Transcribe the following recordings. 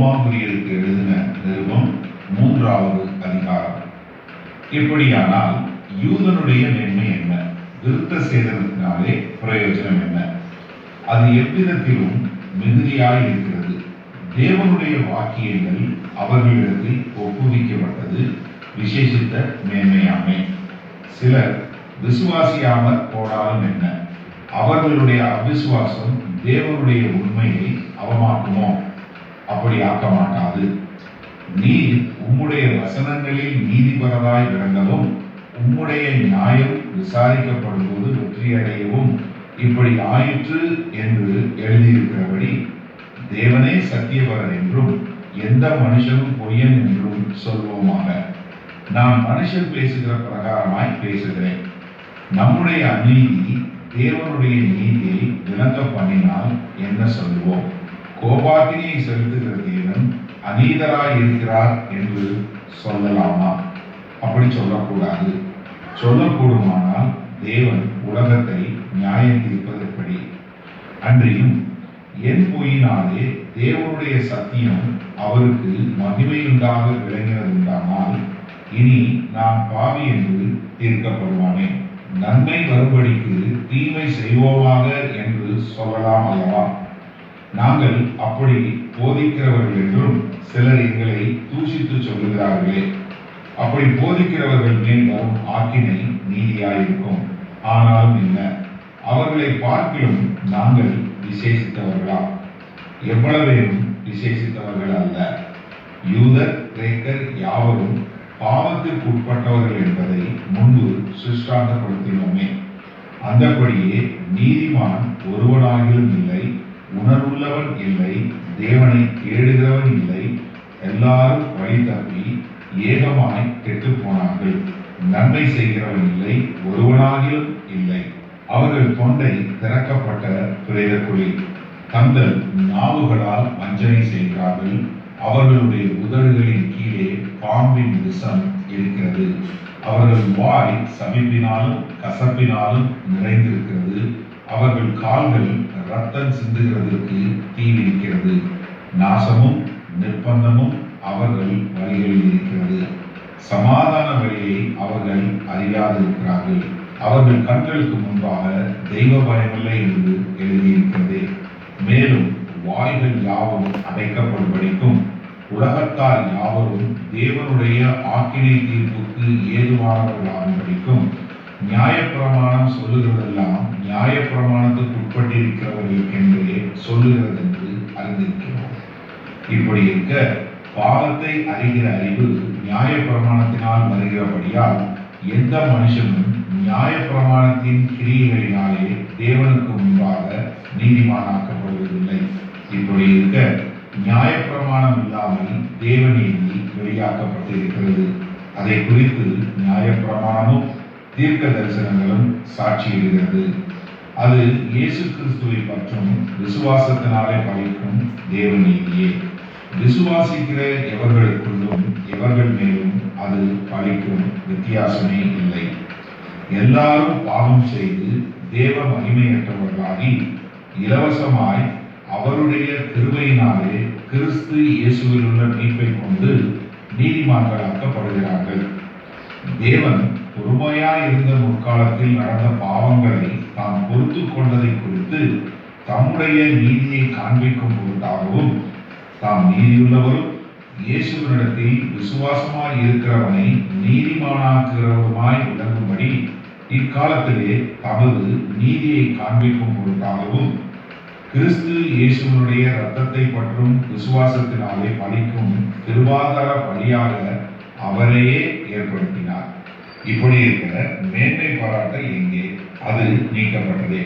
ரோமாபுரியருக்கு எழுதின நிருபம் 3வது அதிகாரம். இப்படியானால் யூதனுடைய மேன்மை என்ன? விருத்த சேதனத்தினாலே பிரயோஜனம் என்ன? அது எவ்விதத்திலும் மிகுதியாய் இருக்கிறது. தேவனுடைய வாக்கியங்கள் அவர்களிடத்தில் ஒப்புவிக்கப்பட்டது விசேஷித்த மேன்மையாமே. சிலர் விசுவாசியாமற் போனாலும் என்ன? அவர்களுடைய அவிசுவாசம் தேவனுடைய உண்மையை அவமாக்குமோ? அப்படி ஆக்க மாட்டாது. நீர் உம்முடைய வசனங்களில் நீதிபரராய் விளங்கவும் உம்முடைய நியாயம் விசாரிக்கப்படும் போது வெற்றியடையவும் இப்படி ஆயிற்று என்று எழுதியிருக்கிறபடி தேவனே சத்தியபரர் என்றும் எந்த மனுஷனும் பொய்யன் என்றும் சொல்வோமாக. நான் மனுஷன் பேசுகிற பிரகாரமாய் பேசுகிறேன். நம்முடைய அநீதி தேவனுடைய நீதியை விளங்க பண்ணினால் என்ன சொல்லுவோம்? கோபாக்கினியை செலுத்துகிற தேவன் அநீதராய் இருக்கிறார் என்று சொல்லலாமா? அப்படி சொல்லக்கூடாது. சொல்லக்கூடுமானால் தேவன் உலகத்தை நியாயம் தீர்ப்பது எப்படி? அன்றியும் என் பொய்யினாலே தேவனுடைய சத்தியம் அவருக்கு மகிமையுண்டாக விளங்கினதுண்டானால் இனி நான் பாவி என்று தீர்க்கப்படுவானே. நன்மை வரும்படிக்கு தீமை செய்வோமாக என்று சொல்லலாம் அல்லவா? நாங்கள் அப்படி போதிக்கிறவர்கள் என்றும் சிலர் எங்களை தூஷித்து சொல்லுகிறார்களே. அப்படி போதிக்கிறவர்கள் மேல் வரும் ஆக்கினை நீதியாயிருக்கும். ஆனாலும் என்ன, அவர்களை பார்க்கிலும் நாங்கள் விசேஷித்தவர்களா? எவ்வளவேனும் விசேஷித்தவர்கள் அல்ல. யூதர் கிரேக்கர் யாவரும் பாவத்திற்கு உட்பட்டவர்கள் என்பதை முன்பு சுஷ்டாந்தப்படுத்தினோமே. அந்தபடியே நீதிமான் ஒருவனாகிலும் இல்லை, உணர்வுள்ளவன் இல்லை, தேவனை தேடுகிறவன் இல்லை. எல்லாரும் வழி தப்பி ஏகமாய் கெட்டுப் போனார்கள். நன்மை செய்கிறவன் இல்லை, ஒருவனாகிலும் இல்லை. அவர்கள் தொண்டை திறக்கப்பட்ட பிரேத குழி. தங்கள் நாவுகளால் வஞ்சனை செய்கிறார்கள். அவர்களுடைய உதடுகளின் கீழே பாம்பின் விஷம் இருக்கிறது. அவர்கள் வாய் சமிப்பினாலும் கசப்பினாலும் நிறைந்திருக்கிறது. அவர்கள் கால்கள் ரத்தம் சிந்துகிறதற்கு தீவிரிக்கிறது. நாசமும் நிர்பந்தமும் அவர்கள் வழிகளில் இருக்கிறது. சமாதான வழியை அவர்கள் அறியாதிருக்கிறார்கள். அவர்கள் கண்களுக்கு முன்பாக தெய்வ பயமில்லை என்று எழுதியிருக்கிறது. மேலும் வாய்கள் யாவும் அடைக்கப்படும்படிக்கும் உலகத்தார் யாவரும் தேவனுடைய ஆக்கினை தீர்ப்புக்கு ஏதுவானவர்களாகும்படிக்கும் நியாயப்பிரமாணம் சொல்லுகிறதெல்லாம் நியாயப்பிரமாணத்துக்கு உட்பட்டிருக்கிறவர்களுக்கென்றே சொல்லுகிறது என்று அறிந்திருக்கிறோம். இப்படி இருக்க பாவத்தை அறிகிற அறிவு நியாயப்பிரமாணத்தினால் வருகிறபடியால் எந்த மனுஷனும் நியாயப்பிரமாணத்தின் கிரியைகளினாலே தேவனுக்கு முன்பாக நீதிமானாக்கப்படுவதில்லை. இப்படி இருக்க நியாயப்பிரமாணம் இல்லாமல் தேவநீதி வெளியாக்கப்பட்டிருக்கிறது. அதை குறித்து நியாயப்பிரமாணமும் தீர்க்க தரிசனங்களும் சாட்சியிடுகிறது. அது இயேசு கிறிஸ்துவை பற்றும் விசுவாசத்தினாலே பலிக்கும் தேவநீதியே. விசுவாசிக்கிற எவர்களுக்குள்ளும் எவர்கள் மேலும் அது பலிக்கும் வித்தியாசமே இல்லை. எல்லாரும் பாவம் செய்து தேவ மகிமையற்றவர்களாகி இலவசமாய் அவருடைய கிருபையினாலே கிறிஸ்து இயேசுவில் உள்ள மீட்பை கொண்டு நீதிமான்களாக்கப்படுகிறார்கள். தேவன் பொறுமையாய் இருந்த முற்காலத்தில் நடந்த பாவங்களை தாம் பொறுத்து கொண்டதை குறித்து தம்முடைய நீதியை காண்பிக்கும் பொருட்டாகவும் தாம் நீதியுள்ளவரும் இயேசுவினிடத்தில் விசுவாசமாய் இருக்கிறவனை நீதிமானாக்குகிறவருமாய் விளங்கும்படி இக்காலத்திலே தமது நீதியை காண்பிக்கும் பொருட்டாகவும் கிறிஸ்து இயேசுவினுடைய இரத்தத்தை பற்றும் விசுவாசத்தினாலே பலிக்கும் திருவாதார பலியாக அவரையே ஏற்படுத்தினார். இப்படி இருக்கிற மேன்மை பாராட்ட எங்கே? அது நீக்கப்பட்டதே.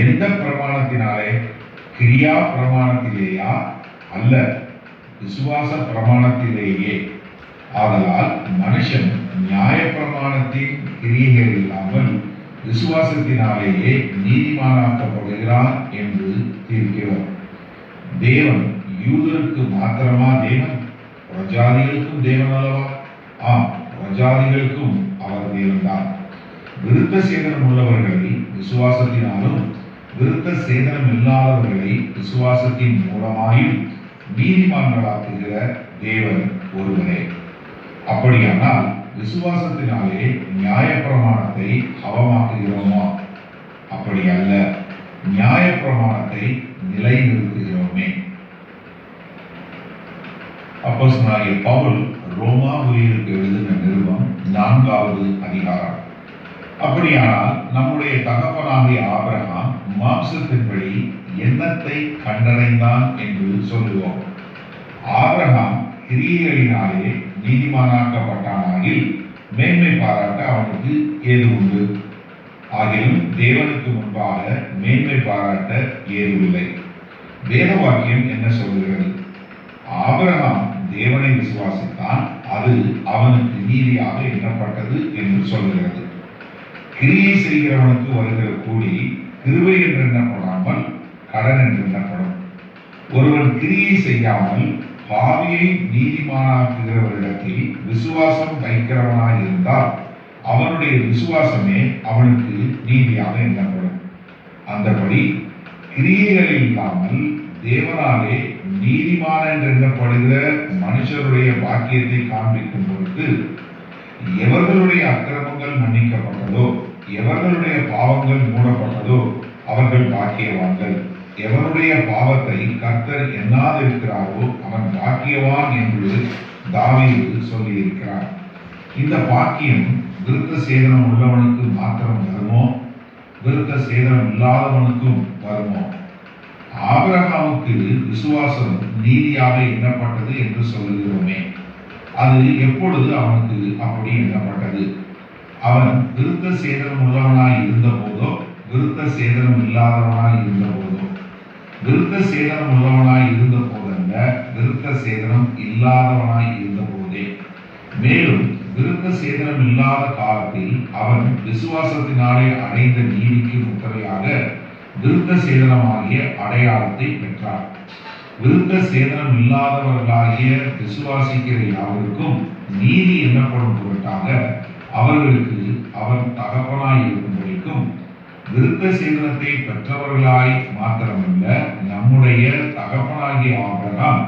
எந்த பிரமாணத்தினாலே? கிரியா பிரமாணத்திலேயா? அல்ல, விசுவாச பிரமாணத்திலேயே. ஆதலால் மனுஷன் நியாய பிரமாணத்தின் கிரியைகள் இல்லாமல் விசுவாசத்தினாலேயே நீதிமானாக்கப்படுகிறான் என்று தீர்க்கிறோம். தேவன் யூதருக்கு மாத்திரமா தேவன்? பிரஜாதிகளுக்கும் தேவன் அல்லவா? ஆம், பிரஜாதிகளுக்கும் அவர் தேவன்தான். விருத்த சேதனம் உள்ளவர்களை விசுவாசத்தினாலும் விருத்த சேதனம் இல்லாதவர்களை விசுவாசத்தின் மூலமாயும் நீதிமான்களாக்குகிற தேவன் ஒருவரே. அப்படியானால் விசுவாசத்தினாலே நியாயப்பிரமாணத்தை அவமாக்குகிறோமா? அப்படி அல்ல, நியாயப்பிரமாணத்தை நிலைநிறுத்துகிறோமே. அப்போஸ்தலனாகிய பவுல் ரோமாபுரியருக்கு எழுதின நிருபம் 4வது அதிகாரம். அப்படியானால் நம்முடைய தகப்பனாகிய ஆபிரகாம் மாம்சத்தின்படி என்னத்தை கண்டடைந்தான் என்று சொல்லுவோம்? ஆபிரகாம் கிரியைகளினாலே நீதிமானாக்கப்பட்டானாகில் மேன்மை பாராட்ட அவனுக்கு ஏது உண்டு? ஆகிலும் தேவனுக்கு முன்பாக மேன்மை பாராட்ட ஏதுவில்லை. வேத வாக்கியம் என்ன சொல்லுகிறது? ஆபிரகாம் தேவனை விசுவாசித்தான், அது அவனுக்கு நீதியாக எண்ணப்பட்டது என்று சொல்லுகிறது. கிரியை செய்கிறவனுக்கு வருகிற கூலி கிருபை என்று எண்ணப்படாமல் கடன் என்று எண்ணப்படும். ஒருவன் கிரியை செய்யாமல் பாவியை நீதிமானாக்குகிறவரிடத்தில் விசுவாசம் வைக்கிறவனாய் இருந்தால் அவனுடைய விசுவாசமே அவனுக்கு நீதியாக எண்ணப்படும். அந்தபடி கிரியைகள் இல்லாமல் தேவனாலே நீதிமான என்று எண்ணப்படுகிற மனுஷருடைய பாக்கியத்தை காண்பிக்கும் பொழுது எவர்களுடைய அக்கிரமங்கள் மன்னிக்கப்பட்டதோ, எவர்களுடைய பாவங்கள் மூடப்பட்டதோ அவர்கள் பாக்கியவான்கள். எவருடைய பாவத்தை கர்த்தர் எண்ணாதிருக்கிறாரோ அவன் பாக்கியவான் என்று தாவீது சொல்லியிருக்கிறார். இந்த பாக்கியம் விருத்த சேதனம் உள்ளவனுக்கு மாத்திரம் வருமோ? விருத்த சேதனம் இல்லாதவனுக்கும் வருமோ? ஆபிரகாமுக்கு விசுவாசம் நீதியாக எண்ணப்பட்டது என்று சொல்லுகிறோமே, அது எப்பொழுது அவனுக்கு அப்படி எண்ணப்பட்டது? அவன் விருத்த சேதனம் உள்ளவனாய் இருந்த போதோ, விருத்த சேதனம் இல்லாதவனாய் இருந்த போதோ? விருத்த சேதனம் உள்ளவனாய் இருந்த போதல்ல, விருத்த சேதனம் இல்லாதவனாய் இருந்த போதே. மேலும் விருத்த சேதனம் இல்லாத காலத்தில் அவன் விசுவாசத்தினாலே அடைந்த நீதிக்கு முத்திரையாக விருத்த சேதனமாகிய அடையாளத்தை பெற்றார். விருத்த சேதனம் இல்லாதவர்களாகிய விசுவாசிக்கிற யாவருக்கும் நீதி எண்ணப்படும் பொருட்டாக அவர்களுக்கு அவன் தகப்பனாய் இருக்கும்படிக்கும் விருத்த சேதனத்தை பெற்றவர்களாய் மாத்திரமல்ல, நம்முடைய தகப்பனாகிய ஆபிரகாம்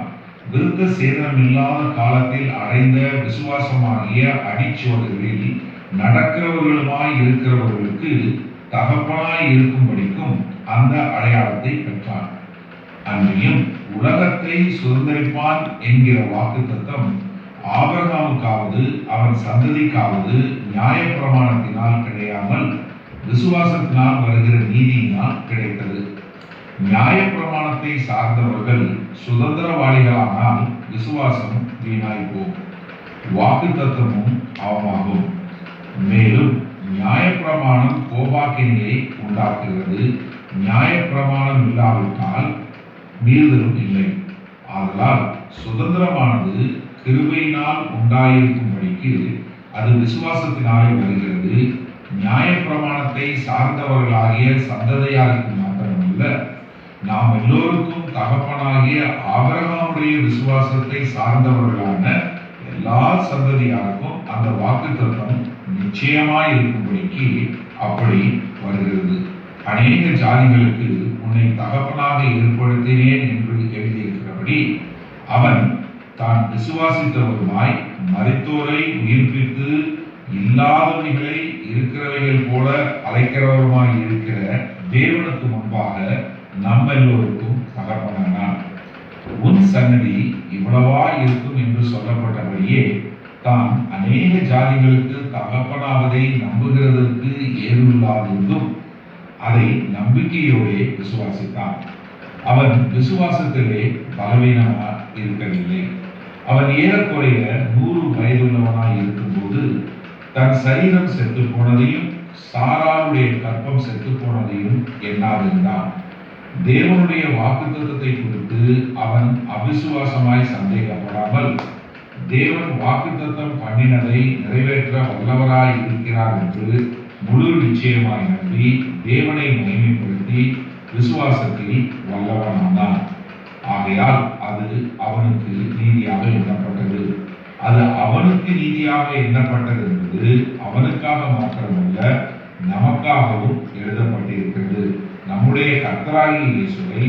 விருத்த சேதனம் இல்லாத காலத்தில் அடைந்த விசுவாசமாகிய அடிச்சுவடுகளில் நடக்கிறவர்களுமாய் இருக்கிறவர்களுக்கு தகப்பனாய் இருக்கும்படிக்கும் அந்த அடையாளத்தை பெற்றான். அன்றியும் உலகத்தை சுதந்திரிப்பான் என்கிற வாக்குத்தத்தம் ஆபிரகாமுக்காவது அவன் சந்ததிக்காவது நியாயப்பிரமாணத்தினால் கிடையாமல் விசுவாசத்தினால் வருகிற நீதியினால் கிடைத்தது. நியாயப்பிரமாணத்தை சார்ந்தவர்கள் சுதந்திரவாளிகளானால் விசுவாசம் வீணாய்ப்போம், வாக்குத்தத்தமும் அவமாகும். மேலும் நியாயப்பிரமாணம் கோபாக்கினையை உண்டாக்குகிறது. நியாயப்பிரமாணம் இல்லாவிட்டால் மீறுதலும் இல்லை. ஆதலால் சுதந்திரமானது கிருபையினால் உண்டாயிருக்கும்படிக்கு அது விசுவாசத்தினாலே வருகிறது. நியாயப்பிரமாணத்தை சார்ந்தவர்களாகிய சந்ததியாருக்கு மாத்திரமல்ல, நாம் எல்லோருக்கும் தகப்பனாகிய ஆபிரகாமுடைய விசுவாசத்தை சார்ந்தவர்களான எல்லா சந்ததியாருக்கும் அந்த வாக்குத்தத்தம் நிச்சயமாய் இருக்கும்படிக்கு அப்படி வருகிறது. அநேக ஜாதிகளுக்கு உன்னை தகப்பனாக ஏற்படுத்தினேன் என்று எழுதியிருக்கிறபடி அவன் தான் விசுவாசித்தவருமாய் மரித்தோரை உயிர்ப்பித்து இல்லாதவைகளை இருக்கிறவைகள் போல அழைக்கிறவருமாய் இருக்கிற தேவனுக்கு முன்பாக நம்ம எல்லோருக்கும் தகப்பனானான். உன் சன்னதி இவ்வளவா இருக்கும் என்று சொல்லப்பட்டபடியே தான் அநேக ஜாதிகளுக்கு தகப்பனாவதை நம்புகிறதற்கு ஏதுவில்லாதிருந்தும் அதை நம்பிக்கையோடு விசுவாசித்தான். அவன் விசுவாசத்திலே பலவீனமாய் இருக்கவில்லை. அவன் ஏறக்குறைய 100 வயதுள்ளவனாய் இருக்கும்போது தன் சரீரம் செத்து போனதையும் சாராளுடைய கற்பம் செத்து போனதையும் எண்ணாதிருந்தான். தேவனுடைய வாக்குத்தத்தத்தை குறித்து அவன் அவிசுவாசமாய் சந்தேகப்படாமல் தேவன் வாக்குத்தத்தம் பண்ணினதை நிறைவேற்ற வல்லவராய் இருக்கிறார் என்று முழு நிச்சயமாய் நம்பி தேவனை மகிமைப்படுத்தி விசுவாசத்தில் வல்லவனானான். ஆகையால் அது அவனுக்கு நீதியாக எண்ணப்பட்டது. அது அவனுக்கு நீதியாக எண்ணப்பட்டது என்பது அவனுக்காக மாத்திரமல்ல, நமக்காகவும் எழுதப்பட்டிருக்கிறது. நம்முடைய கர்த்தராகிய இயேசுவை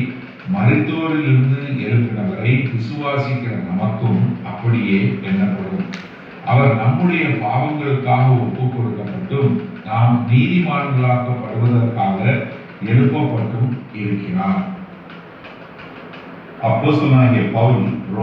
மரித்தோரிலிருந்து எழுப்பினவரை விசுவாசிக்கிற நமக்கும் அப்படியே எண்ணப்படும். அவர் நம்முடைய பாவங்களுக்காக ஒப்புக் கொடுக்கப்பட்டும் நாம் நீதிமான்களாக்கப்படுவதற்காக எழுப்பப்பட்டும் இருக்கிறார். அப்போஸ்தலனாகிய பவுல்